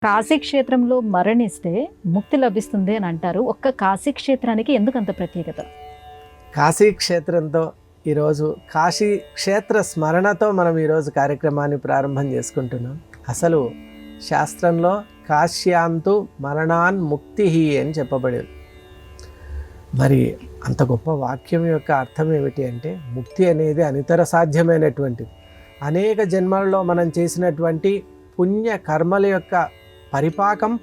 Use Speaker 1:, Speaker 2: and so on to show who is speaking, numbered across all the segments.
Speaker 1: కాశీ క్షేత్రంలో మరణిస్తే ముక్తి లభిస్తుంది అని అంటారు. ఒక్క కాశీ క్షేత్రానికి ఎందుకంత ప్రత్యేకత?
Speaker 2: కాశీ క్షేత్రంతో ఈరోజు కాశీ క్షేత్ర స్మరణతో మనం ఈరోజు కార్యక్రమాన్ని ప్రారంభం చేసుకుంటున్నాం. అసలు శాస్త్రంలో కాశ్యాంతు మరణాన్ ముక్తి అని చెప్పబడేది. మరి అంత గొప్ప వాక్యం యొక్క అర్థం ఏమిటి అంటే, ముక్తి అనేది అనితర సాధ్యమైనటువంటిది. అనేక జన్మలలో మనం చేసినటువంటి పుణ్య కర్మల యొక్క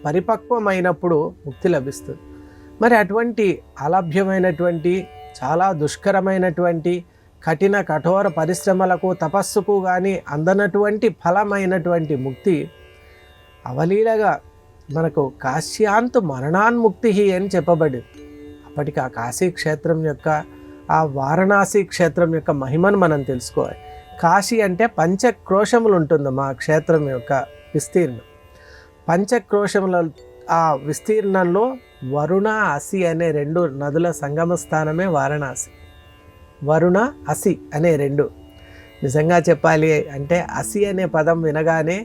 Speaker 2: పరిపక్వమైనప్పుడు ముక్తి లభిస్తుంది. మరి అటువంటి అలభ్యమైనటువంటి చాలా దుష్కరమైనటువంటి కఠిన కఠోర పరిశ్రమలకు తపస్సుకు కానీ అందనటువంటి ఫలమైనటువంటి ముక్తి అవలీలగా మనకు కాశ్యాంతు మరణాన్ముక్తి అని చెప్పబడింది. అప్పటికి ఆ కాశీ క్షేత్రం యొక్క ఆ వారణాసి క్షేత్రం యొక్క మహిమను మనం తెలుసుకోవాలి. కాశీ అంటే పంచక్రోశములు ఉంటుంది మా క్షేత్రం యొక్క విస్తీర్ణం. పంచక్రోశముల ఆ విస్తీర్ణంలో వరుణ అసి అనే రెండు నదుల సంగమ స్థానమే వారణాసి. వరుణ అసి అనే రెండు, నిజంగా చెప్పాలి అంటే అసి అనే పదం వినగానే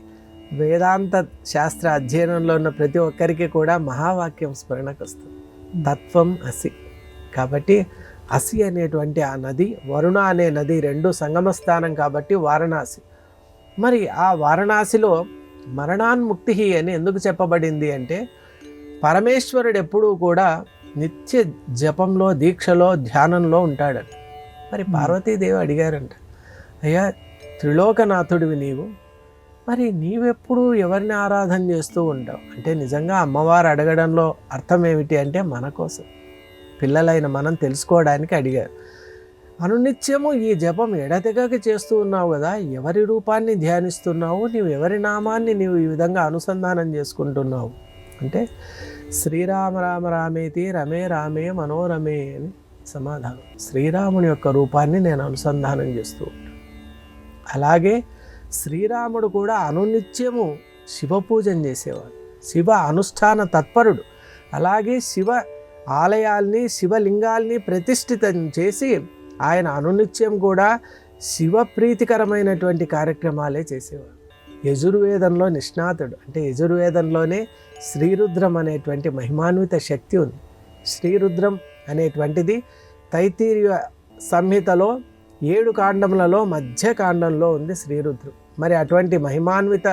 Speaker 2: వేదాంత శాస్త్ర అధ్యయనంలో ఉన్న ప్రతి ఒక్కరికి కూడా మహావాక్యం స్మరణకు వస్తుంది, తత్వం అసి. కాబట్టి అసి అనేటువంటి ఆ నది, వరుణ అనే నది రెండు సంగమ స్థానం కాబట్టి వారణాసి. మరి ఆ వారణాసిలో మరణాన్ముక్తి అని ఎందుకు చెప్పబడింది అంటే, పరమేశ్వరుడు ఎప్పుడూ కూడా నిత్య జపంలో, దీక్షలో, ధ్యానంలో ఉంటాడట. మరి పార్వతీదేవి అడిగారంట, అయ్యా త్రిలోకనాథుడివి నీవు, మరి నీవెప్పుడు ఎవరిని ఆరాధన చేస్తూ ఉంటావు అంటే, నిజంగా అమ్మవారు అడగడంలో అర్థం ఏమిటి అంటే మన కోసం, పిల్లలైన మనం తెలుసుకోవడానికి అడిగారు. అనునిత్యము ఈ జపం ఎడతెగక చేస్తూ ఉన్నావు కదా, ఎవరి రూపాన్ని ధ్యానిస్తున్నావు, నీవు ఎవరి నామాన్ని నీవు ఈ విధంగా అనుసంధానం చేసుకుంటున్నావు అంటే, శ్రీరామ రామ రామేతి రమే రామే మనోరమే అని సమాధానం. శ్రీరాముని యొక్క రూపాన్ని నేను అనుసంధానం చేస్తూ ఉంటాను. అలాగే శ్రీరాముడు కూడా అనునిత్యము శివ పూజన చేసేవాడు, శివ అనుష్ఠాన తత్పరుడు. అలాగే శివ ఆలయాల్ని, శివలింగాల్ని ప్రతిష్ఠితం చేసి ఆయన అనునిత్యం కూడా శివ ప్రీతికరమైనటువంటి కార్యక్రమాలే చేసేవాడు. యజుర్వేదంలో నిష్ణాతుడు, అంటే యజుర్వేదంలోనే శ్రీరుద్రం అనేటువంటి మహిమాన్విత శక్తి ఉంది. శ్రీరుద్రం అనేటువంటిది తైత్తిరీయ సంహితలో 7 కాండములలో మధ్య కాండంలో ఉంది శ్రీరుద్రం. మరి అటువంటి మహిమాన్విత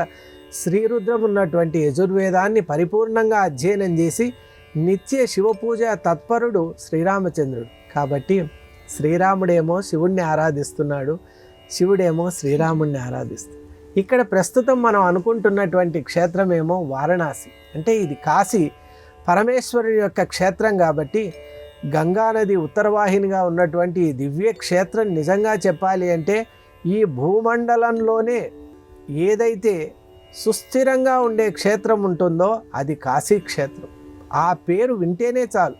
Speaker 2: శ్రీరుద్రం ఉన్నటువంటి యజుర్వేదాన్ని పరిపూర్ణంగా అధ్యయనం చేసి నిత్య శివపూజ తత్పరుడు శ్రీరామచంద్రుడు. కాబట్టి శ్రీరాముడేమో శివుణ్ణి ఆరాధిస్తున్నాడు, శివుడేమో శ్రీరాముణ్ణి ఆరాధిస్తున్నాడు. ఇక్కడ ప్రస్తుతం మనం అనుకుంటున్నటువంటి క్షేత్రం ఏమో వారణాసి. అంటే ఇది కాశీ పరమేశ్వరుని యొక్క క్షేత్రం కాబట్టి, గంగానది ఉత్తరవాహినిగా ఉన్నటువంటి ఈ దివ్య క్షేత్రం నిజంగా చెప్పాలి అంటే, ఈ భూమండలంలోనే ఏదైతే సుస్థిరంగా ఉండే క్షేత్రం ఉంటుందో అది కాశీ క్షేత్రం. ఆ పేరు వింటేనే చాలు,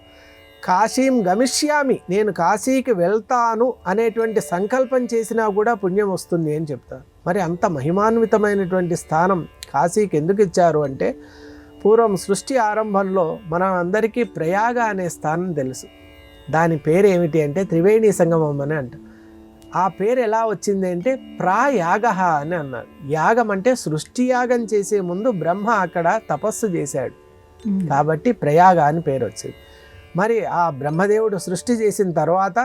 Speaker 2: కాశీం గమిష్యామి, నేను కాశీకి వెళ్తాను అనేటువంటి సంకల్పం చేసినా కూడా పుణ్యం వస్తుంది అని చెప్తారు. మరి అంత మహిమాన్వితమైనటువంటి స్థానం కాశీకి ఎందుకు ఇచ్చారు అంటే, పూర్వం సృష్టి ఆరంభంలో మనం అందరికీ ప్రయాగ అనే స్థానం తెలుసు. దాని పేరు ఏమిటి అంటే త్రివేణి సంగమం అని అంట. ఆ పేరు ఎలా వచ్చింది అంటే ప్రాయాగ అని అన్నారు. యాగం అంటే సృష్టి యాగం చేసే ముందు బ్రహ్మ అక్కడ తపస్సు చేశాడు కాబట్టి ప్రయాగ అని పేరు వచ్చింది. మరి ఆ బ్రహ్మదేవుడు సృష్టి చేసిన తర్వాత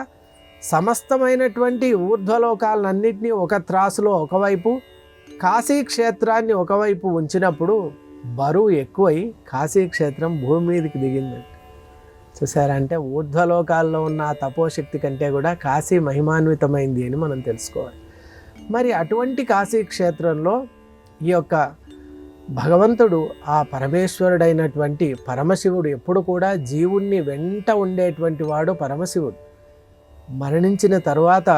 Speaker 2: సమస్తమైనటువంటి ఊర్ధ్వలోకాలన్నింటినీ ఒక త్రాసులో ఒకవైపు, కాశీ క్షేత్రాన్ని ఒకవైపు ఉంచినప్పుడు బరువు ఎక్కువై కాశీ క్షేత్రం భూమి మీదకి దిగిందండి. చూసారంటే ఊర్ధ్వలోకాల్లో ఉన్న ఆ తపోశక్తి కంటే కూడా కాశీ మహిమాన్వితమైంది అని మనం తెలుసుకోవాలి. మరి అటువంటి కాశీ క్షేత్రంలో ఈ యొక్క భగవంతుడు, ఆ పరమేశ్వరుడైనటువంటి పరమశివుడు ఎప్పుడు కూడా జీవుణ్ణి వెంట ఉండేటువంటి వాడు పరమశివుడు. మరణించిన తరువాత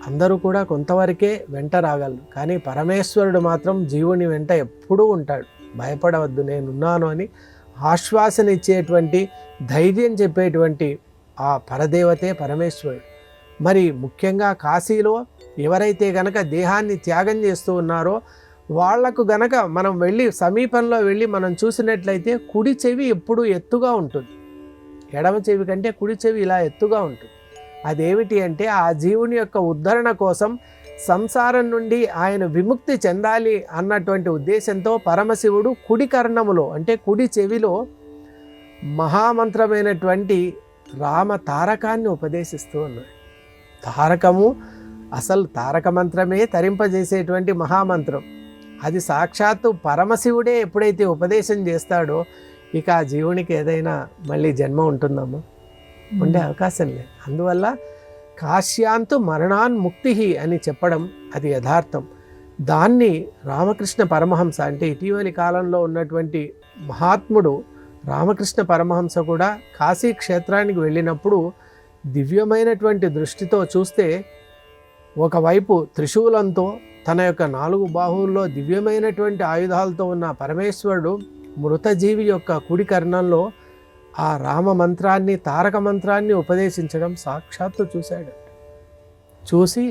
Speaker 2: అందరూ కూడా కొంతవరకే వెంట రాగలరు, కానీ పరమేశ్వరుడు మాత్రం జీవుని వెంట ఎప్పుడూ ఉంటాడు. భయపడవద్దు, నేనున్నాను అని ఆశ్వాసన ఇచ్చేటువంటి, ధైర్యం చెప్పేటువంటి ఆ పరదేవతే పరమేశ్వరుడు. మరి ముఖ్యంగా కాశీలో ఎవరైతే గనక దేహాన్ని త్యాగం చేస్తూ ఉన్నారో వాళ్లకు గనక మనం వెళ్ళి సమీపంలో వెళ్ళి మనం చూసినట్లయితే కుడి చెవి ఎప్పుడూ ఎత్తుగా ఉంటుంది, ఎడమ చెవి కంటే కుడి చెవి ఇలా ఎత్తుగా ఉంటుంది. అదేమిటి అంటే ఆ జీవుని యొక్క ఉద్ధరణ కోసం సంసారం నుండి ఆయన విముక్తి చెందాలి అన్నటువంటి ఉద్దేశంతో పరమశివుడు కుడి కర్ణములో అంటే కుడి చెవిలో మహామంత్రమైనటువంటి రామ తారకాన్ని ఉపదేశిస్తూ ఉన్నాడు. తారకము అసలు తారక మంత్రమే తరింపజేసేటువంటి మహామంత్రం. అది సాక్షాత్తు పరమశివుడే ఎప్పుడైతే ఉపదేశం చేస్తాడో ఇక ఆ జీవునికి ఏదైనా మళ్ళీ జన్మ ఉంటుందమ్మా? ఉండే అవకాశం లేదు. అందువల్ల కాశ్యాంతు మరణాన్ ముక్తి అని చెప్పడం అది యథార్థం. దాన్ని రామకృష్ణ పరమహంస అంటే ఇటీవలి కాలంలో ఉన్నటువంటి మహాత్ముడు రామకృష్ణ పరమహంస కూడా కాశీ క్షేత్రానికి వెళ్ళినప్పుడు దివ్యమైనటువంటి దృష్టితో చూస్తే ఒకవైపు త్రిశూలంతో తన యొక్క 4 బాహువుల్లో దివ్యమైనటువంటి ఆయుధాలతో ఉన్న పరమేశ్వరుడు మృతజీవి యొక్క కుడి కర్ణంలో ఆ రామ మంత్రాన్ని తారక మంత్రాన్ని ఉపదేశించడం సాక్షాత్తు చూశాడు. చూసి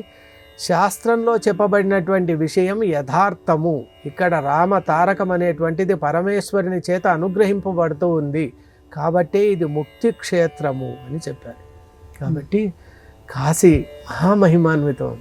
Speaker 2: శాస్త్రంలో చెప్పబడినటువంటి విషయం యథార్థము, ఇక్కడ రామ తారకం అనేటువంటిది పరమేశ్వరుని చేత అనుగ్రహింపబడుతూ ఉంది కాబట్టి ఇది ముక్తి క్షేత్రము అని చెప్పారు. కాబట్టి కాశీ మహామహిమాన్వితం.